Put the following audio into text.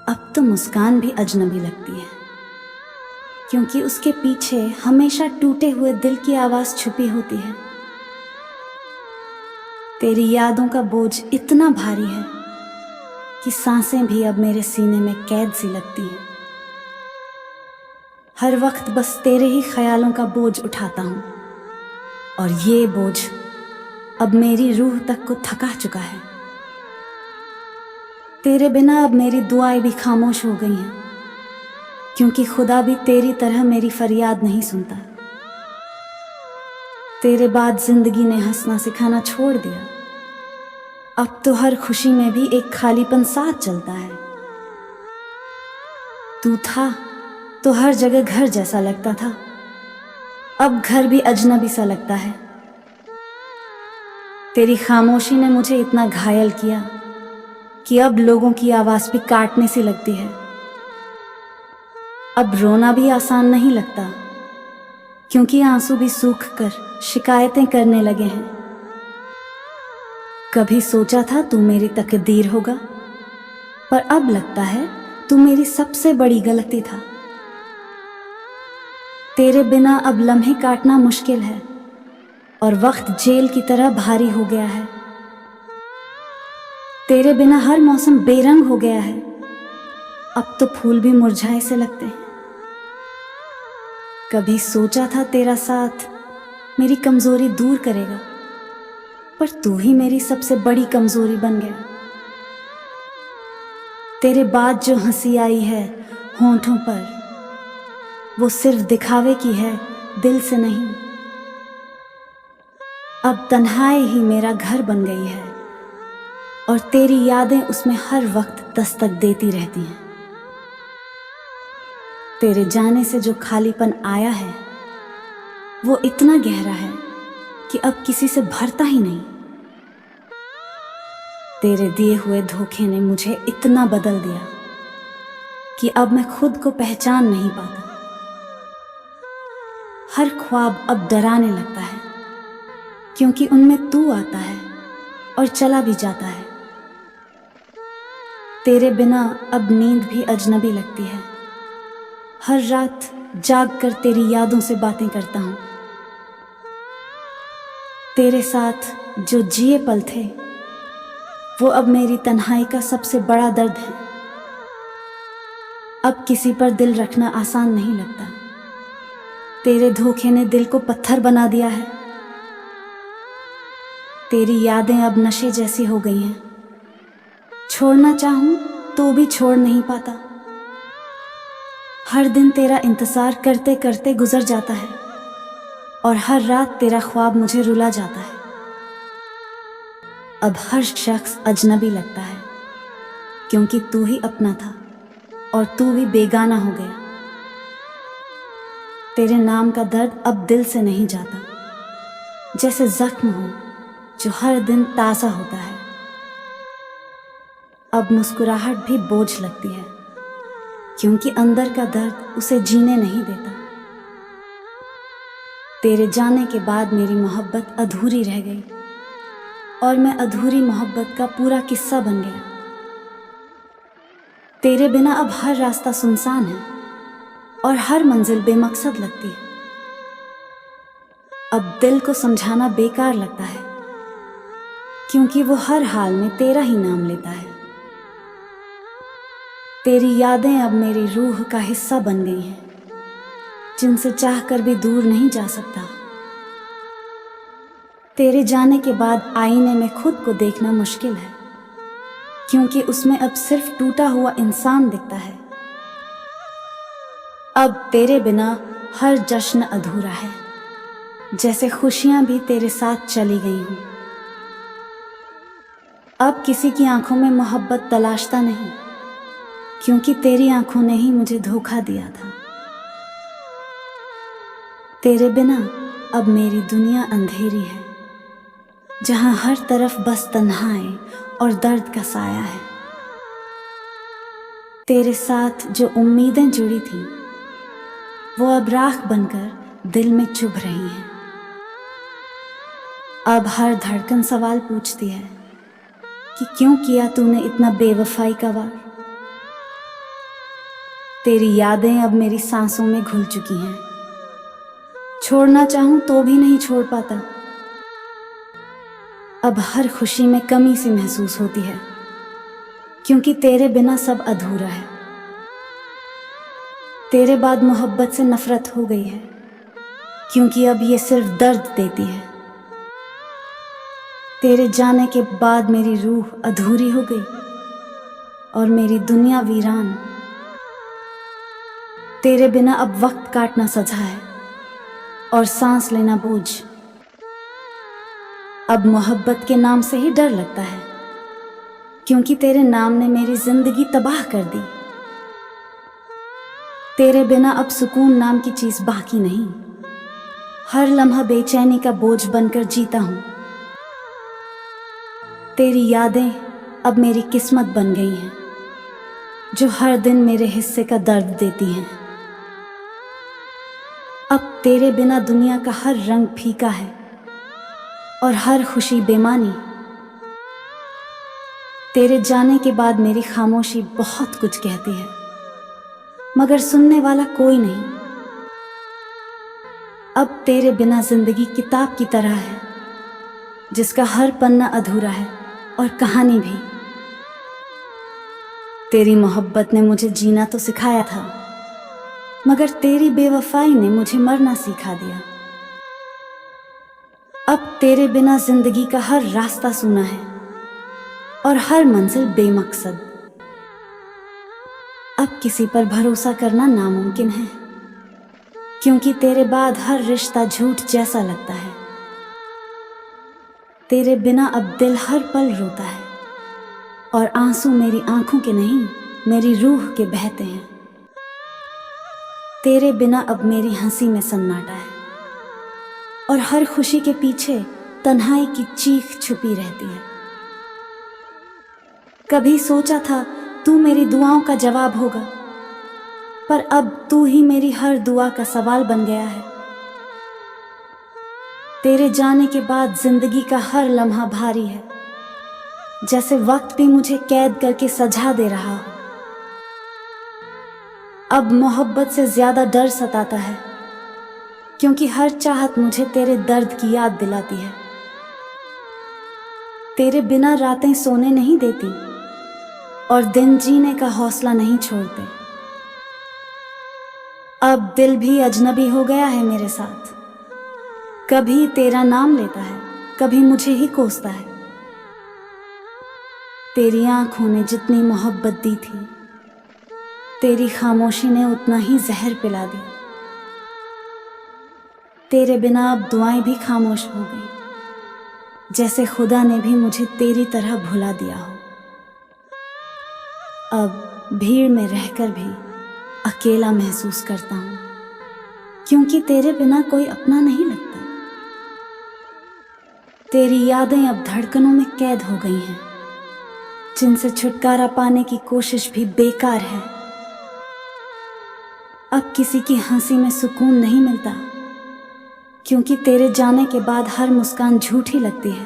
अब तो मुस्कान भी अजनबी लगती है, क्योंकि उसके पीछे हमेशा टूटे हुए दिल की आवाज़ छुपी होती है। तेरी यादों का बोझ इतना भारी है कि सांसें भी अब मेरे सीने में कैद सी लगती हैं। हर वक्त बस तेरे ही ख्यालों का बोझ उठाता हूँ, और ये बोझ अब मेरी रूह तक को थका चुका है। तेरे बिना अब मेरी दुआएं भी खामोश हो गई हैं, क्योंकि खुदा भी तेरी तरह मेरी फरियाद नहीं सुनता। तेरे बाद जिंदगी ने हंसना सिखाना छोड़ दिया। अब तो हर खुशी में भी एक खालीपन साथ चलता है। तू था तो हर जगह घर जैसा लगता था, अब घर भी अजनबी सा लगता है। तेरी खामोशी ने मुझे इतना घायल किया कि अब लोगों की आवाज़ भी काटने सी लगती है। अब रोना भी आसान नहीं लगता, क्योंकि आंसू भी सूख कर शिकायतें करने लगे हैं। कभी सोचा था तू मेरी तकदीर होगा, पर अब लगता है तू मेरी सबसे बड़ी गलती था। तेरे बिना अब लम्हे काटना मुश्किल है, और वक्त जेल की तरह भारी हो गया है। तेरे बिना हर मौसम बेरंग हो गया है, अब तो फूल भी मुरझाए से लगते हैं। कभी सोचा था तेरा साथ मेरी कमजोरी दूर करेगा, पर तू ही मेरी सबसे बड़ी कमजोरी बन गया। तेरे बाद जो हंसी आई है होंठों पर, वो सिर्फ दिखावे की है, दिल से नहीं। अब तन्हाई ही मेरा घर बन गई है, और तेरी यादें उसमें हर वक्त दस्तक देती रहती हैं। तेरे जाने से जो खालीपन आया है वो इतना गहरा है कि अब किसी से भरता ही नहीं। तेरे दिए हुए धोखे ने मुझे इतना बदल दिया कि अब मैं खुद को पहचान नहीं पाता। हर ख्वाब अब डराने लगता है, क्योंकि उनमें तू आता है और चला भी जाता है। तेरे बिना अब नींद भी अजनबी लगती है। हर रात जाग कर तेरी यादों से बातें करता हूँ। तेरे साथ जो जिए पल थे वो अब मेरी तन्हाई का सबसे बड़ा दर्द है। अब किसी पर दिल रखना आसान नहीं लगता। तेरे धोखे ने दिल को पत्थर बना दिया है। तेरी यादें अब नशे जैसी हो गई हैं, छोड़ना चाहूं तो भी छोड़ नहीं पाता। हर दिन तेरा इंतजार करते करते गुजर जाता है, और हर रात तेरा ख्वाब मुझे रुला जाता है। अब हर शख्स अजनबी लगता है, क्योंकि तू ही अपना था और तू भी बेगाना हो गया। तेरे नाम का दर्द अब दिल से नहीं जाता, जैसे जख्म हो जो हर दिन ताज़ा होता है। अब मुस्कुराहट भी बोझ लगती है, क्योंकि अंदर का दर्द उसे जीने नहीं देता। तेरे जाने के बाद मेरी मोहब्बत अधूरी रह गई, और मैं अधूरी मोहब्बत का पूरा किस्सा बन गया। तेरे बिना अब हर रास्ता सुनसान है, और हर मंजिल बेमकसद लगती है। अब दिल को समझाना बेकार लगता है, क्योंकि वो हर हाल में तेरा ही नाम लेता है। तेरी यादें अब मेरी रूह का हिस्सा बन गई हैं, जिनसे चाह कर भी दूर नहीं जा सकता। तेरे जाने के बाद आईने में खुद को देखना मुश्किल है, क्योंकि उसमें अब सिर्फ टूटा हुआ इंसान दिखता है। अब तेरे बिना हर जश्न अधूरा है, जैसे खुशियां भी तेरे साथ चली गई हूं। अब किसी की आंखों में मोहब्बत तलाशता नहीं, क्योंकि तेरी आंखों ने ही मुझे धोखा दिया था। तेरे बिना अब मेरी दुनिया अंधेरी है, जहां हर तरफ बस तन्हाई और दर्द का साया है। तेरे साथ जो उम्मीदें जुड़ी थीं वो अब राख बनकर दिल में चुभ रही हैं। अब हर धड़कन सवाल पूछती है कि क्यों किया तूने इतना बेवफाई का वार। तेरी यादें अब मेरी सांसों में घुल चुकी हैं। छोड़ना चाहूं तो भी नहीं छोड़ पाता। अब हर खुशी में कमी सी महसूस होती है, क्योंकि तेरे बिना सब अधूरा है। तेरे बाद मोहब्बत से नफरत हो गई है, क्योंकि अब ये सिर्फ दर्द देती है। तेरे जाने के बाद मेरी रूह अधूरी हो गई और मेरी दुनिया वीरान। तेरे बिना अब वक्त काटना सजा है और सांस लेना बोझ। अब मोहब्बत के नाम से ही डर लगता है, क्योंकि तेरे नाम ने मेरी जिंदगी तबाह कर दी। तेरे बिना अब सुकून नाम की चीज बाकी नहीं। हर लम्हा बेचैनी का बोझ बनकर जीता हूं। तेरी यादें अब मेरी किस्मत बन गई हैं, जो हर दिन मेरे हिस्से का दर्द देती हैं। अब तेरे बिना दुनिया का हर रंग फीका है और हर खुशी बेमानी। तेरे जाने के बाद मेरी खामोशी बहुत कुछ कहती है, मगर सुनने वाला कोई नहीं। अब तेरे बिना जिंदगी किताब की तरह है, जिसका हर पन्ना अधूरा है और कहानी भी। तेरी मोहब्बत ने मुझे जीना तो सिखाया था, मगर तेरी बेवफाई ने मुझे मरना सिखा दिया। अब तेरे बिना जिंदगी का हर रास्ता सूना है और हर मंजिल बेमकसद। अब किसी पर भरोसा करना नामुमकिन है, क्योंकि तेरे बाद हर रिश्ता झूठ जैसा लगता है। तेरे बिना अब दिल हर पल रोता है और आंसू मेरी आंखों के नहीं, मेरी रूह के बहते हैं। तेरे बिना अब मेरी हंसी में सन्नाटा है और हर खुशी के पीछे तन्हाई की चीख छुपी रहती है। कभी सोचा था तू मेरी दुआओं का जवाब होगा, पर अब तू ही मेरी हर दुआ का सवाल बन गया है। तेरे जाने के बाद जिंदगी का हर लम्हा भारी है, जैसे वक्त भी मुझे कैद करके सजा दे रहा हो। अब मोहब्बत से ज्यादा डर सताता है, क्योंकि हर चाहत मुझे तेरे दर्द की याद दिलाती है। तेरे बिना रातें सोने नहीं देती और दिन जीने का हौसला नहीं छोड़ते। अब दिल भी अजनबी हो गया है मेरे साथ। कभी तेरा नाम लेता है, कभी मुझे ही कोसता है। तेरी आंखों ने जितनी मोहब्बत दी थी, तेरी खामोशी ने उतना ही जहर पिला दिया। तेरे बिना अब दुआएं भी खामोश हो गई, जैसे खुदा ने भी मुझे तेरी तरह भुला दिया हो। अब भीड़ में रहकर भी अकेला महसूस करता हूँ, क्योंकि तेरे बिना कोई अपना नहीं लगता। तेरी यादें अब धड़कनों में कैद हो गई हैं, जिनसे छुटकारा पाने की कोशिश भी बेकार है। अब किसी की हंसी में सुकून नहीं मिलता, क्योंकि तेरे जाने के बाद हर मुस्कान झूठी लगती है।